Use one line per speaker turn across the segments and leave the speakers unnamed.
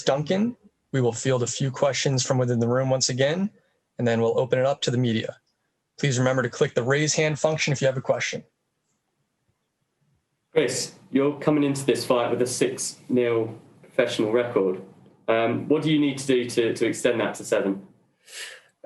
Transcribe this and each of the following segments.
Duncan. We will field a few questions from within the room once again, and then we'll open it up to the media. Please remember to click the raise hand function if you have a question.
Chris, you're coming into this fight with a 6-0 professional record. What do you need to do to extend that to 7?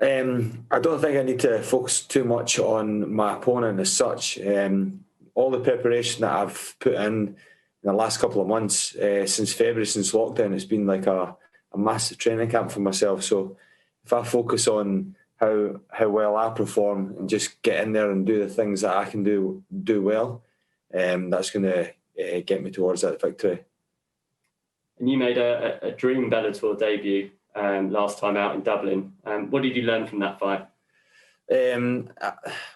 I don't think I need to focus too much on my opponent as such. All the preparation that I've put in the last couple of months, since February, since lockdown, it's been like a massive training camp for myself. So if I focus on how well I perform and just get in there and do the things that I can do well, that's going to get me towards that victory.
And you made a dream Bellator debut last time out in Dublin. What did you learn from that fight?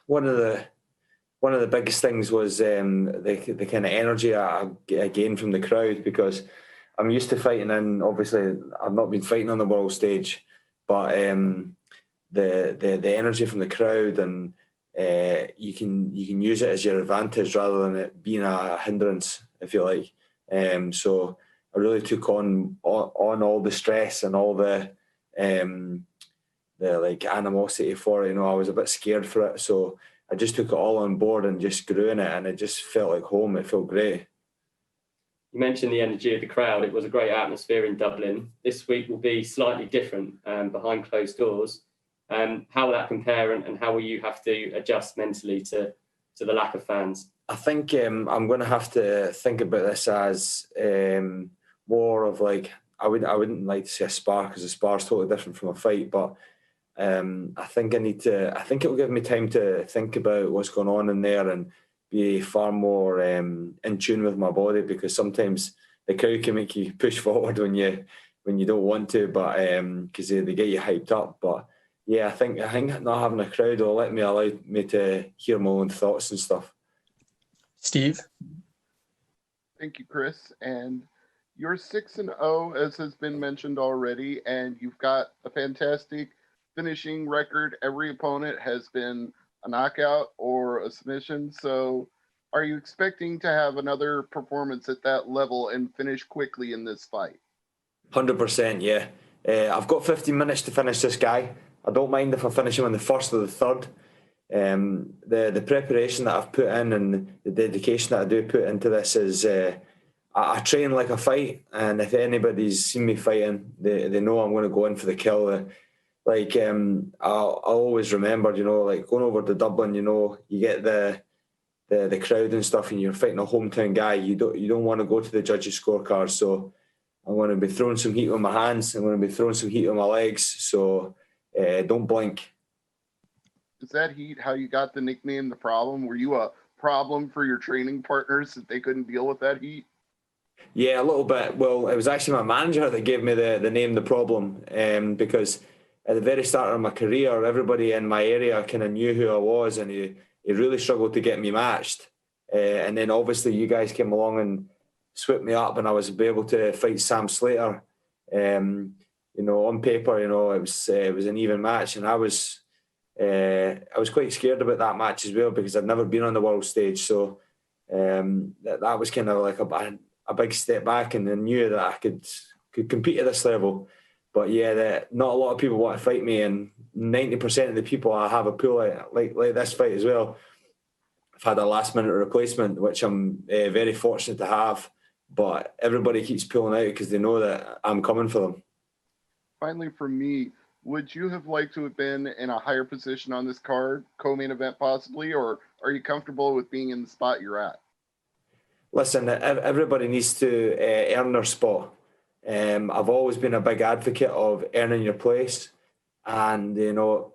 One of the biggest things was the kind of energy I gained from the crowd, because I'm used to fighting in, obviously I've not been fighting on the world stage, but the energy from the crowd, and you can use it as your advantage rather than it being a hindrance, if you like. So I really took on all the stress and all the like animosity for it. You know, I was a bit scared for it, so I just took it all on board and just grew in it, and it just felt like home. It felt great.
You mentioned the energy of the crowd. It was a great atmosphere in Dublin. This week will be slightly different, behind closed doors. How will that compare, and how will you have to adjust mentally to the lack of fans?
I think I'm going to have to think about this as more of like, I wouldn't like to say a spar, because a spar is totally different from a fight, but I think it will give me time to think about what's going on in there and be far more in tune with my body, because sometimes the crowd can make you push forward when you don't want to, but because they get you hyped up. But yeah, I think not having a crowd will allow me to hear my own thoughts and stuff.
Steve?
Thank you, Chris. And you're 6-0, as has been mentioned already, and you've got a fantastic finishing record. Every opponent has been a knockout or a submission. So are you expecting to have another performance at that level and finish quickly in this fight?
100%, yeah. I've got 15 minutes to finish this guy. I don't mind if I finish him in the first or the third. The preparation that I've put in and the dedication that I do put into this is I train like a fight, and if anybody's seen me fighting, they know I'm going to go in for the kill. Like I always remembered, you know, like going over to Dublin, you know, you get the crowd and stuff, and you're fighting a hometown guy. You don't want to go to the judges' scorecard. So I'm going to be throwing some heat with my hands. I'm going to be throwing some heat with my legs. So don't blink.
Is that heat how you got the nickname The Problem? Were you a problem for your training partners that they couldn't deal with that heat?
Yeah, a little bit. Well, it was actually my manager that gave me the name The Problem, because at the very start of my career, everybody in my area kind of knew who I was, and he really struggled to get me matched. And then obviously you guys came along and swept me up, and I was able to fight Sam Slater. You know, on paper, you know, it was an even match, and I was quite scared about that match as well, because I'd never been on the world stage. So that was kind of like a big step back, and I knew that I could compete at this level. But yeah, not a lot of people want to fight me, and 90% of the people I have a pull at, like this fight as well, I've had a last-minute replacement, which I'm very fortunate to have. But everybody keeps pulling out because they know that I'm coming for them.
Finally, for me, would you have liked to have been in a higher position on this card, co-main event possibly, or are you comfortable with being in the spot you're at?
Listen, everybody needs to earn their spot. I've always been a big advocate of earning your place, and you know,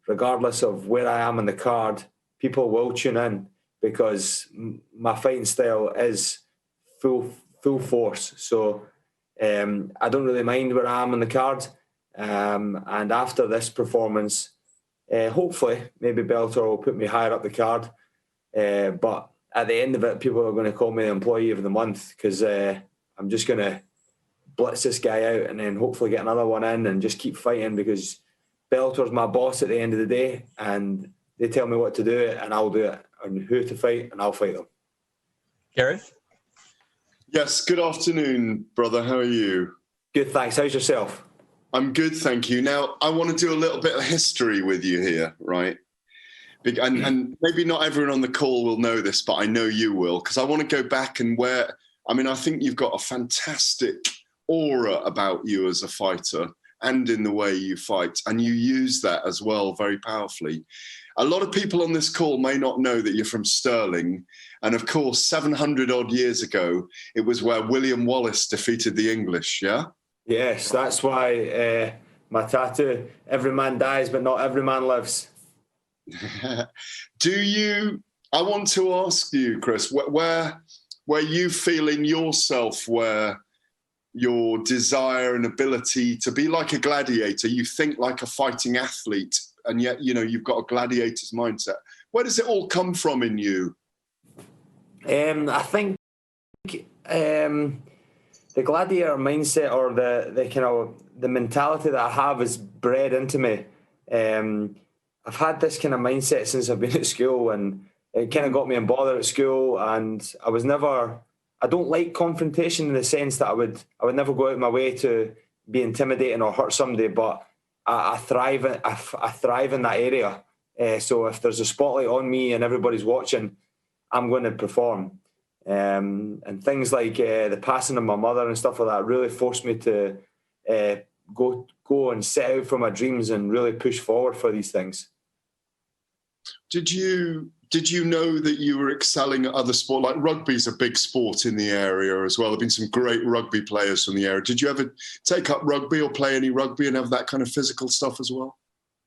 regardless of where I am on the card, people will tune in, because my fighting style is full force. So I don't really mind where I am on the card. And after this performance, hopefully maybe Bellator will put me higher up the card. But at the end of it, people are going to call me the employee of the month, because I'm just going to blitz this guy out and then hopefully get another one in and just keep fighting, because Bellator's my boss at the end of the day, and they tell me what to do and I'll do it, and who to fight, and I'll fight them.
Gareth?
Yes, good afternoon, brother. How are you?
Good, thanks. How's yourself?
I'm good, thank you. Now, I want to do a little bit of history with you here, right? And maybe not everyone on the call will know this, but I know you will, because I want to go back and I think you've got a fantastic aura about you as a fighter and in the way you fight, and you use that as well very powerfully. A lot of people on this call may not know that you're from Stirling, and of course, 700 odd years ago, it was where William Wallace defeated the English, yeah?
Yes, that's why my tattoo, every man dies, but not every man lives.
I want to ask you, Chris, where you feel in yourself where your desire and ability to be like a gladiator, you think like a fighting athlete, and yet, you've got a gladiator's mindset. Where does it all come from in you?
I think the gladiator mindset, or the kind of the mentality that I have, is bred into me. I've had this kind of mindset since I've been at school, and it kind of got me in bother at school. And I don't like confrontation in the sense that I would never go out of my way to be intimidating or hurt somebody, but I thrive in that area. So if there's a spotlight on me and everybody's watching, I'm going to perform. And things like the passing of my mother and stuff like that really forced me to go and set out for my dreams and really push forward for these things.
Did you know that you were excelling at other sports? Like rugby's a big sport in the area as well. There have been some great rugby players from the area. Did you ever take up rugby or play any rugby and have that kind of physical stuff as well?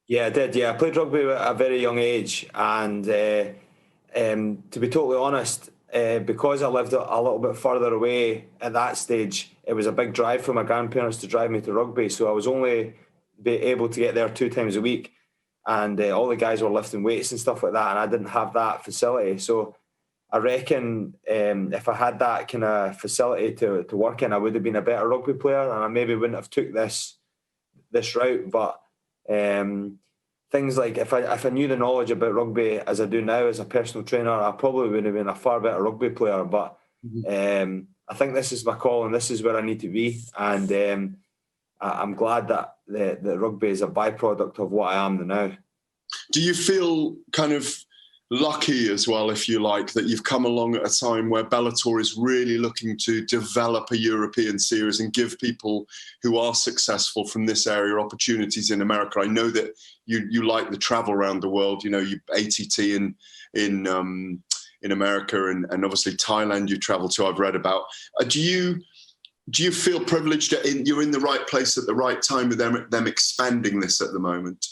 Yeah, I did. Yeah, I played rugby at a very young age. And to be totally honest, because I lived a little bit further away at that stage, it was a big drive for my grandparents to drive me to rugby. So I was only able to get there 2 times a week. And all the guys were lifting weights and stuff like that, and I didn't have that facility. So I reckon if I had that kind of facility to work in, I would have been a better rugby player, and I maybe wouldn't have took this route. But things like if I knew the knowledge about rugby as I do now as a personal trainer, I probably would have been a far better rugby player. But I think this is my call, and this is where I need to be. And I'm glad that the rugby is a byproduct of what I am now.
Do you feel kind of lucky as well, if you like, that you've come along at a time where Bellator is really looking to develop a European series and give people who are successful from this area opportunities in America? I know that you like the travel around the world. You ATT in America and obviously Thailand you travel to, I've read about. Do you feel privileged that you're in the right place at the right time with them expanding this at the moment?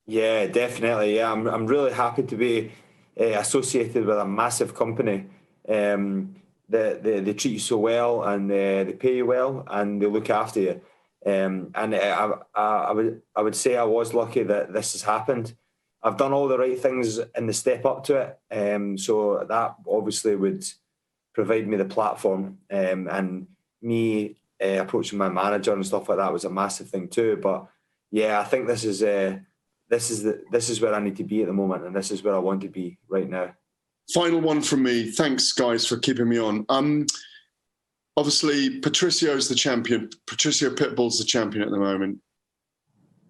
Yeah, definitely. Yeah, I'm really happy to be associated with a massive company. They treat you so well, and they pay you well, and they look after you. And I would say I was lucky that this has happened. I've done all the right things in the step up to it, so that obviously would provide me the platform. And me approaching my manager and stuff like that was a massive thing too. But yeah, I think this is where I need to be at the moment, and this is where I want to be right now.
Final one from me. Thanks, guys, for keeping me on. Obviously, Patricio's the champion. Patricio Pitbull's the champion at the moment.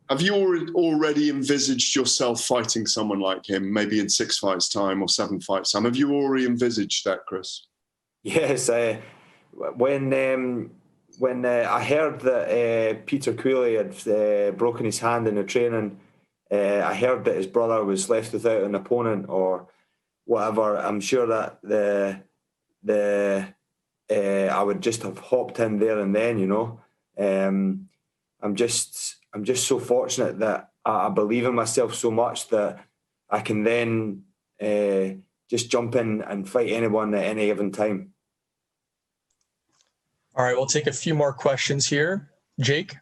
Have you already envisaged yourself fighting someone like him, maybe in 6 fights' time or 7 fights' time? Have you already envisaged that, Chris?
Yes, when I heard that Peter Queally had broken his hand in the training, I heard that his brother was left without an opponent or whatever. I'm sure that I would just have hopped in there and then. I'm just so fortunate that I believe in myself so much that I can then just jump in and fight anyone at any given time.
All right, we'll take a few more questions here. Jake?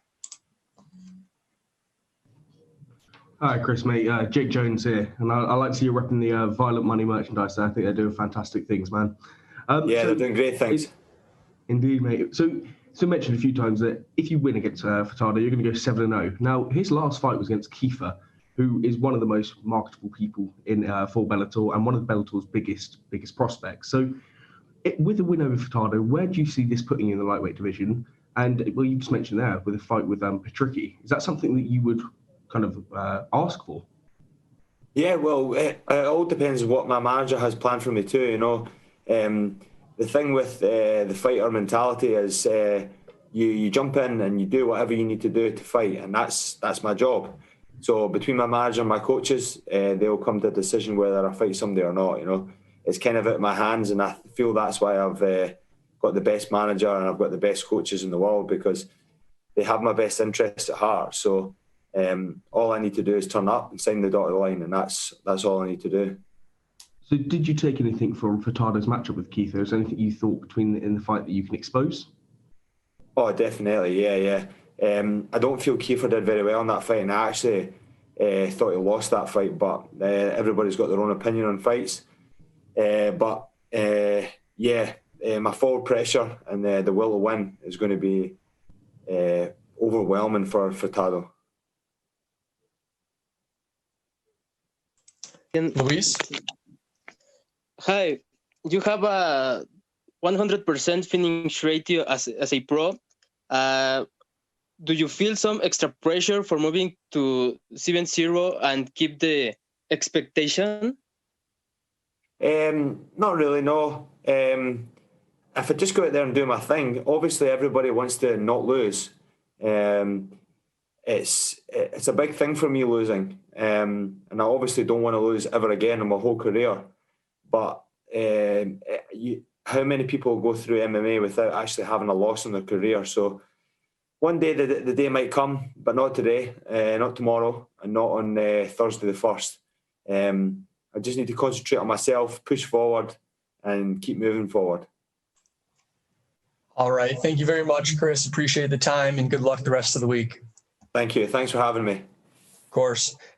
Hi, Chris, mate. Jake Jones here. And I like to see you repping the Violent Money merchandise. I think they're doing fantastic things, man.
They're doing great things.
Indeed, mate. So mentioned a few times that if you win against Furtado, you're going to go 7-0. Now, his last fight was against Kiefer, who is one of the most marketable people in for Bellator and one of Bellator's biggest prospects. So with the win over Furtado, where do you see this putting you in the lightweight division? And well, you just mentioned there with a fight with Patricky. Is that something that you would kind of ask for?
Yeah, well, it all depends on what my manager has planned for me too. The thing with the fighter mentality is you jump in and you do whatever you need to do to fight, and that's my job. So between my manager and my coaches, they'll come to a decision whether I fight somebody or not. It's kind of out of my hands, and I feel that's why I've got the best manager and I've got the best coaches in the world, because they have my best interests at heart. So all I need to do is turn up and sign the dotted line, and that's all I need to do.
So did you take anything from Furtado's matchup with Keith? Is there anything you thought in the fight that you can expose?
Oh, definitely, yeah. I don't feel Kiefer did very well in that fight, and I actually thought he lost that fight, but everybody's got their own opinion on fights. My forward pressure and the will to win is going to be overwhelming for Furtado.
Luis?
Hi, you have a 100% finish ratio as a pro. Do you feel some extra pressure for moving to 7-0 and keep the expectation?
Not really, no. If I just go out there and do my thing, obviously everybody wants to not lose. It's a big thing for me losing, and I obviously don't want to lose ever again in my whole career. But how many people go through MMA without actually having a loss in their career? So one day the day might come, but not today, not tomorrow, and not on Thursday the 1st. I just need to concentrate on myself, push forward, and keep moving forward.
All right. Thank you very much, Chris. Appreciate the time, and good luck the rest of the week.
Thank you. Thanks for having me.
Of course.